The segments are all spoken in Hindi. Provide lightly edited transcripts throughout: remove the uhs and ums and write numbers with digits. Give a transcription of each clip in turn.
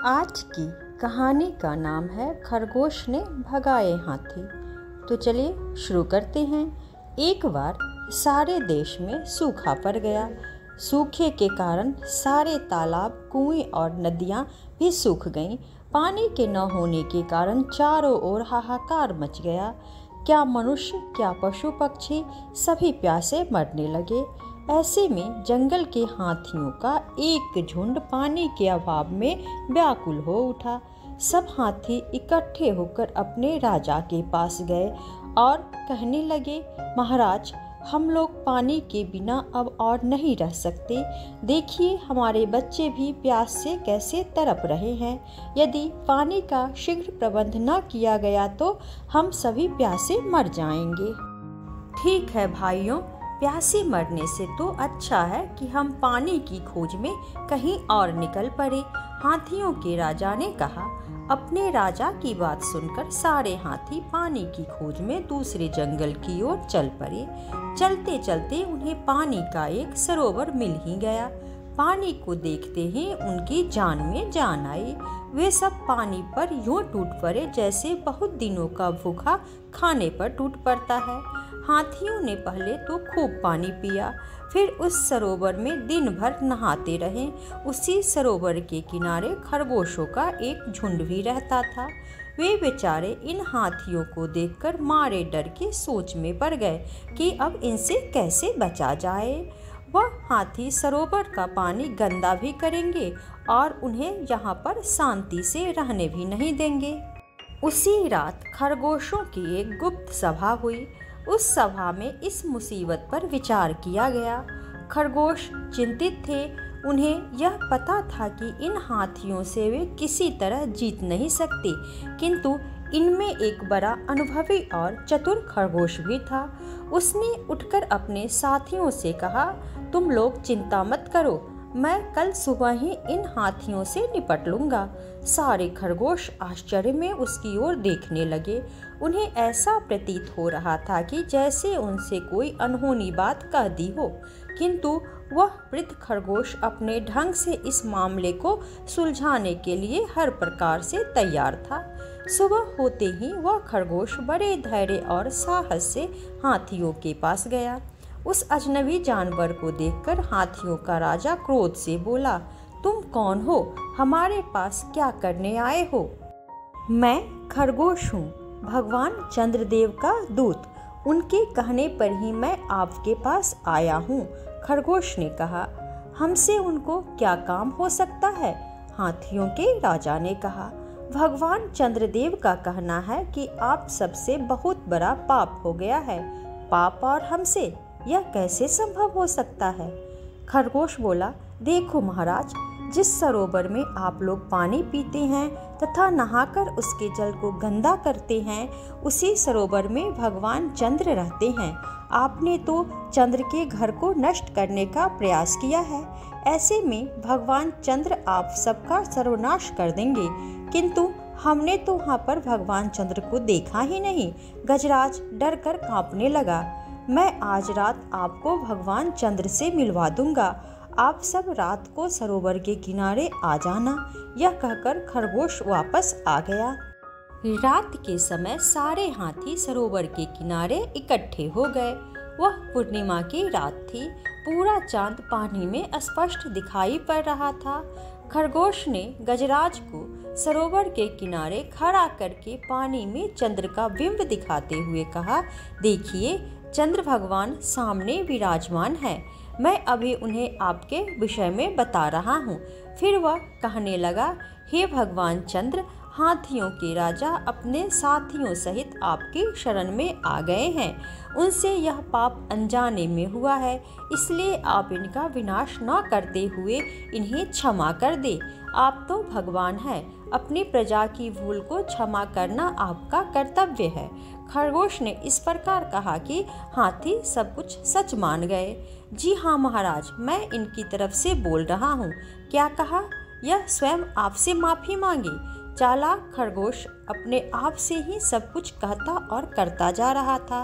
आज की कहानी का नाम है खरगोश ने भगाए हाथी। तो चलिए शुरू करते हैं। एक बार सारे देश में सूखा पड़ गया। सूखे के कारण सारे तालाब, कुएं और नदियां भी सूख गईं। पानी के न होने के कारण चारों ओर हाहाकार मच गया। क्या मनुष्य, क्या पशु पक्षी, सभी प्यासे मरने लगे। ऐसे में जंगल के हाथियों का एक झुंड पानी के अभाव में व्याकुल हो उठा। सब हाथी इकट्ठे होकर अपने राजा के पास गए और कहने लगे, महाराज, हम लोग पानी के बिना अब और नहीं रह सकते। देखिए, हमारे बच्चे भी प्यास से कैसे तड़प रहे हैं। यदि पानी का शीघ्र प्रबंध न किया गया तो हम सभी प्यासे मर जाएंगे। ठीक है भाइयों, प्यासे मरने से तो अच्छा है कि हम पानी की खोज में कहीं और निकल पड़े। हाथियों के राजा ने कहा। अपने राजा की बात सुनकर सारे हाथी पानी की खोज में दूसरे जंगल की ओर चल पड़े। चलते चलते उन्हें पानी का एक सरोवर मिल ही गया। पानी को देखते ही उनकी जान में जान आई। वे सब पानी पर यूं टूट पड़े जैसे बहुत दिनों का भूखा खाने पर टूट पड़ता है। हाथियों ने पहले तो खूब पानी पिया, फिर उस सरोवर में दिन भर नहाते रहे। उसी सरोवर के किनारे खरगोशों का एक झुंड भी रहता था। वे बेचारे इन हाथियों को देखकर मारे डर के सोच में पड़ गए कि अब इनसे कैसे बचा जाए। वह हाथी सरोवर का पानी गंदा भी करेंगे और उन्हें यहाँ पर शांति से रहने भी नहीं देंगे। उसी रात खरगोशों की एक गुप्त सभा हुई। उस सभा में इस मुसीबत पर विचार किया गया। खरगोश चिंतित थे। उन्हें यह पता था कि इन हाथियों से वे किसी तरह जीत नहीं सकते, किंतु इनमें एक बड़ा अनुभवी और चतुर खरगोश भी था। उसने उठकर अपने साथियों से कहा, तुम लोग चिंता मत करो, मैं कल सुबह ही इन हाथियों से निपट लूंगा। सारे खरगोश आश्चर्य में उसकी ओर देखने लगे। उन्हें ऐसा प्रतीत हो रहा था कि जैसे उनसे कोई अनहोनी बात कह दी हो, किंतु वह वृद्ध खरगोश अपने ढंग से इस मामले को सुलझाने के लिए हर प्रकार से तैयार था। सुबह होते ही वह खरगोश बड़े धैर्य और साहस से हाथियों के पास गया। उस अजनबी जानवर को देखकर हाथियों का राजा क्रोध से बोला, तुम कौन हो? हमारे पास क्या करने आए हो? मैं खरगोश हूँ, भगवान चंद्रदेव का दूत। उनके कहने पर ही मैं आपके पास आया हूँ। खरगोश ने कहा। हमसे उनको क्या काम हो सकता है? हाथियों के राजा ने कहा। भगवान चंद्रदेव का कहना है कि आप सबसे बहुत बड़ा पाप हो गया है। पाप और हमसे? यह कैसे संभव हो सकता है? खरगोश बोला, देखो महाराज, जिस सरोवर में आप लोग पानी पीते हैं तथा नहाकर उसके जल को गंदा करते हैं, उसी सरोवर में भगवान चंद्र रहते हैं। आपने तो चंद्र के घर को नष्ट करने का प्रयास किया है। ऐसे में भगवान चंद्र आप सबका सर्वनाश कर देंगे। किंतु हमने तो वहाँ पर भगवान चंद्र को देखा ही नहीं। गजराज डर कर कांपने लगा। मैं आज रात आपको भगवान चंद्र से मिलवा दूंगा। आप सब रात को सरोवर के किनारे आ जाना। यह कहकर खरगोश वापस आ गया। रात के समय सारे हाथी सरोवर के किनारे इकट्ठे हो गए। वह पूर्णिमा की रात थी। पूरा चांद पानी में स्पष्ट दिखाई पड़ रहा था। खरगोश ने गजराज को सरोवर के किनारे खड़ा करके पानी में चंद्र का बिंब दिखाते हुए कहा, देखिए, चंद्र भगवान सामने विराजमान है। मैं अभी उन्हें आपके विषय में बता रहा हूँ। फिर वह कहने लगा, हे भगवान चंद्र, हाथियों के राजा अपने साथियों सहित आपकी शरण में आ गए हैं। उनसे यह पाप अनजाने में हुआ है, इसलिए आप इनका विनाश न करते हुए इन्हें क्षमा कर दे। आप तो भगवान हैं, अपनी प्रजा की भूल को क्षमा करना आपका कर्तव्य है। खरगोश ने इस प्रकार कहा कि हाथी सब कुछ सच मान गए। जी हाँ महाराज, मैं इनकी तरफ से बोल रहा हूँ। क्या कहा? यह स्वयं आपसे माफी मांगी। चालाक खरगोश अपने आप से ही सब कुछ कहता और करता जा रहा था।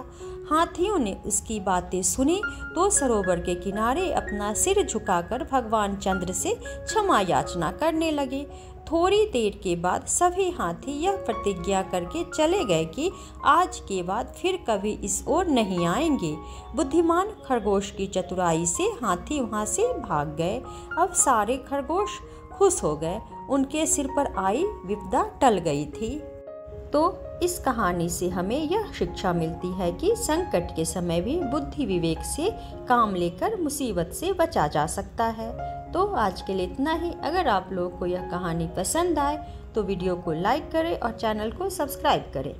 हाथियों ने उसकी बातें सुनी तो सरोवर के किनारे अपना सिर झुकाकर भगवान चंद्र से क्षमा याचना करने लगे। थोड़ी देर के बाद सभी हाथी यह प्रतिज्ञा करके चले गए कि आज के बाद फिर कभी इस ओर नहीं आएंगे। बुद्धिमान खरगोश की चतुराई से हाथी वहां से भाग गए। अब सारे खरगोश खुश हो गए, उनके सिर पर आई विपदा टल गई थी। तो इस कहानी से हमें यह शिक्षा मिलती है कि संकट के समय भी बुद्धि विवेक से काम लेकर मुसीबत से बचा जा सकता है। तो आज के लिए इतना ही। अगर आप लोगों को यह कहानी पसंद आए तो वीडियो को लाइक करें और चैनल को सब्सक्राइब करें।